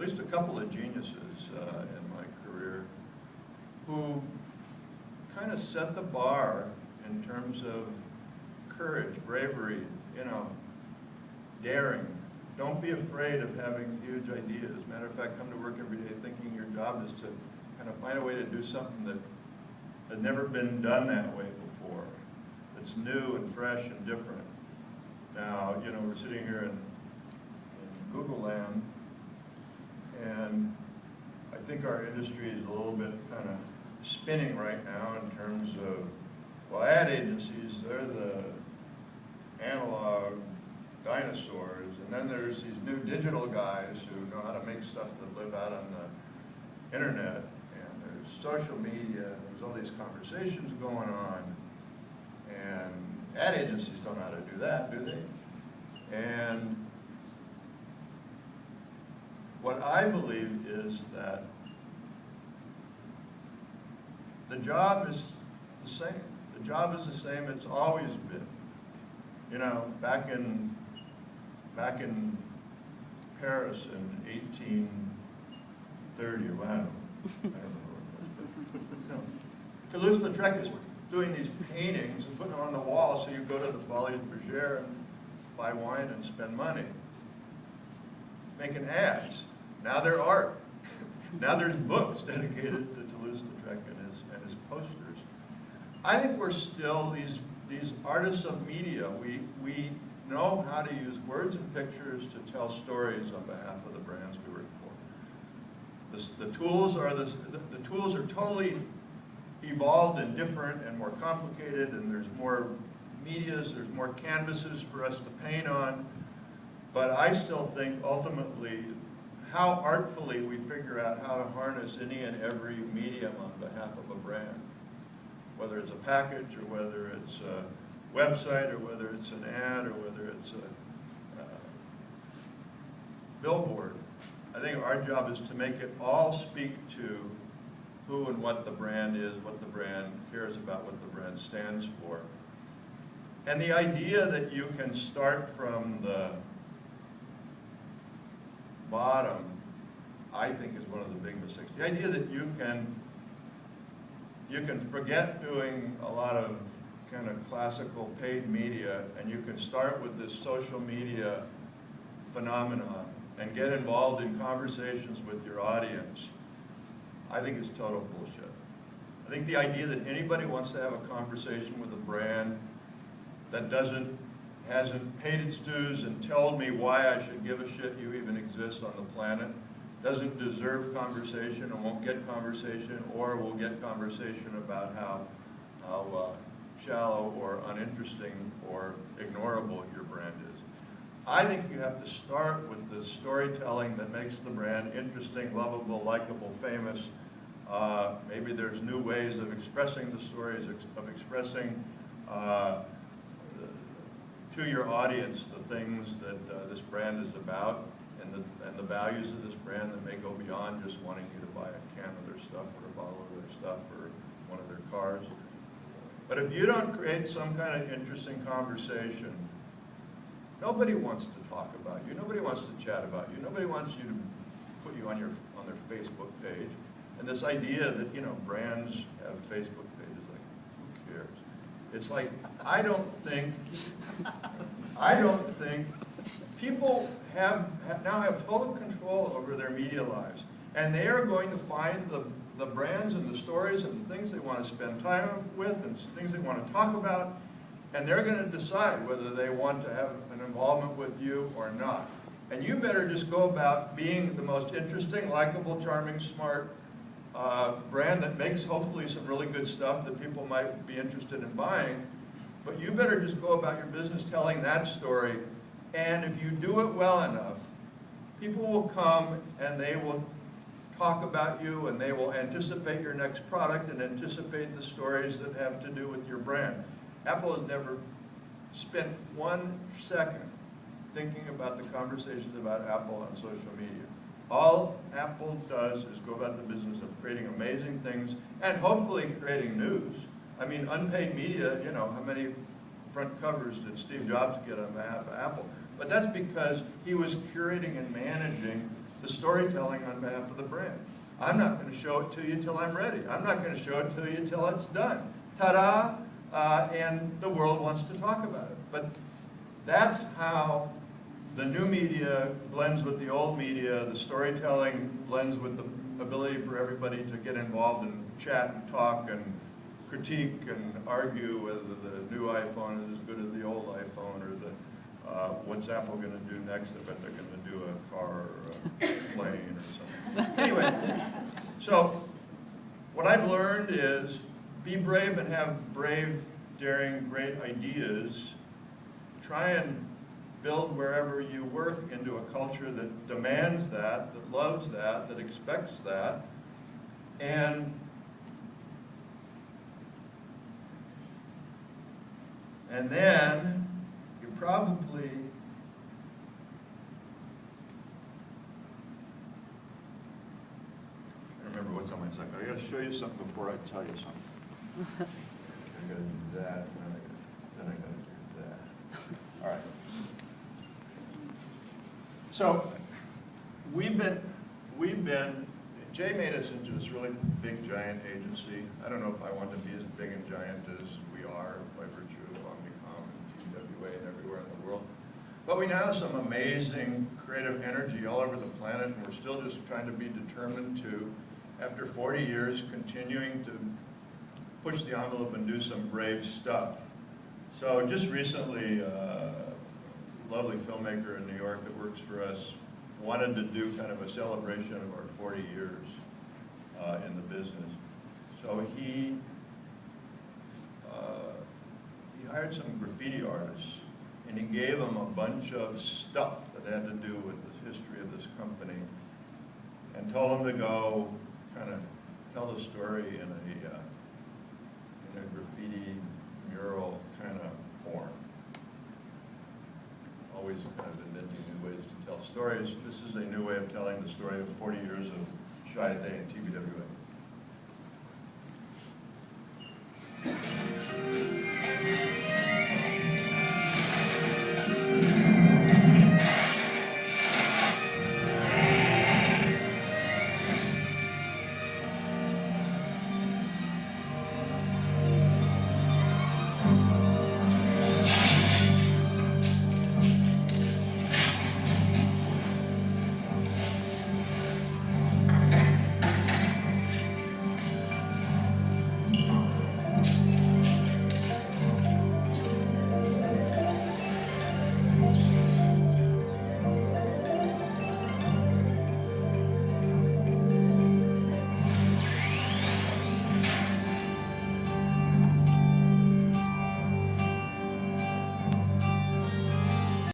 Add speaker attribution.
Speaker 1: least a couple of geniuses in my career who kind of set the bar in terms of courage, bravery, you know, daring. Don't be afraid of having huge ideas. As a matter of fact, come to work every day thinking your job is to kind of find a way to do something that has never been done that way before. It's new and fresh and different. Now, you know, we're sitting here in Google land, and I think our industry is a little bit kind of spinning right now in terms of, well, ad agencies, they're the analog dinosaurs, and then there's these new digital guys who know how to make stuff that live out on the internet, and there's social media, and there's all these conversations going on, and ad agencies don't know how to do that, do they? And what I believe is that the job is the same. The job is the same, it's always been. You know, back in Paris in 1830, or I don't know. Toulouse-Lautrec is doing these paintings and putting them on the wall, so you go to the Folies Bergère and buy wine and spend money. Making ads. Now they're art. Now there's books dedicated to Toulouse-Lautrec and his posters. I think we're still these artists of media. We know how to use words and pictures to tell stories on behalf of the brands we work for. The tools are totally evolved and different and more complicated, and there's more medias, there's more canvases for us to paint on. But I still think ultimately how artfully we figure out how to harness any and every medium on behalf of a brand, whether it's a package or whether it's a website or whether it's an ad or whether it's a billboard. I think our job is to make it all speak to who and what the brand is, what the brand cares about, what the brand stands for. And the idea that you can start from the bottom, I think, is one of the big mistakes. The idea that you can forget doing a lot of kind of classical paid media, and you can start with this social media phenomenon and get involved in conversations with your audience, I think is total bullshit. I think the idea that anybody wants to have a conversation with a brand that hasn't paid its dues and told me why I should give a shit you even exist on the planet, doesn't deserve conversation and won't get conversation, or will get conversation about how shallow or uninteresting or ignorable your brand is. I think you have to start with the storytelling that makes the brand interesting, lovable, likable, famous. Maybe there's new ways of expressing the stories, of expressing to your audience the things that this brand is about, and the values of this brand that may go beyond just wanting you to buy a can of their stuff or a bottle of their stuff or one of their cars. But if you don't create some kind of interesting conversation, nobody wants to talk about you. Nobody wants to chat about you. Nobody wants you to put you on their Facebook page. And this idea that, you know, brands have Facebook pages, like, who cares? It's like, I don't think people now have total control over their media lives. And they are going to find the brands and the stories and the things they want to spend time with and things they want to talk about. And they're going to decide whether they want to have an involvement with you or not. And you better just go about being the most interesting, likable, charming, smart brand that makes hopefully some really good stuff that people might be interested in buying. But you better just go about your business telling that story. And if you do it well enough, people will come and they will talk about you, and they will anticipate your next product and anticipate the stories that have to do with your brand. Apple has never spent 1 second thinking about the conversations about Apple on social media. All Apple does is go about the business of creating amazing things and hopefully creating news. I mean, unpaid media, you know, how many front covers did Steve Jobs get on behalf of Apple? But that's because he was curating and managing the storytelling on behalf of the brand. I'm not going to show it to you till I'm ready. I'm not going to show it to you till it's done. Ta-da! And the world wants to talk about it. But that's how the new media blends with the old media, the storytelling blends with the ability for everybody to get involved and chat and talk and critique and argue whether the new iPhone is as good as the old iPhone, or what's Apple going to do next. I bet they're going to do a car or a plane or something. Anyway, so what I've learned is be brave and have brave, daring, great ideas. Try and build wherever you work into a culture that demands that loves that expects that. And then you probably I remember what's on my second. I got to show you something before I tell you something. I got to do that, and then I got to do that. All right. So we've been. Jay made us into this really big, giant agency. I don't know if I want to be as big and giant as we are by virtue of Omnicom and TWA and everywhere in the world. But we now have some amazing creative energy all over the planet, and we're still just trying to be determined to, after 40 years, continuing to push the envelope and do some brave stuff. So just recently, a lovely filmmaker in New York that works for us wanted to do kind of a celebration of our 40 years in the business. So he hired some graffiti artists, and he gave them a bunch of stuff that had to do with the history of this company, and told them to go kind of tell the story in a graffiti mural kind of form. Always kind of inventing new ways to tell stories. This is a new way of telling the story of 40 years of Chiat Day and TBWA.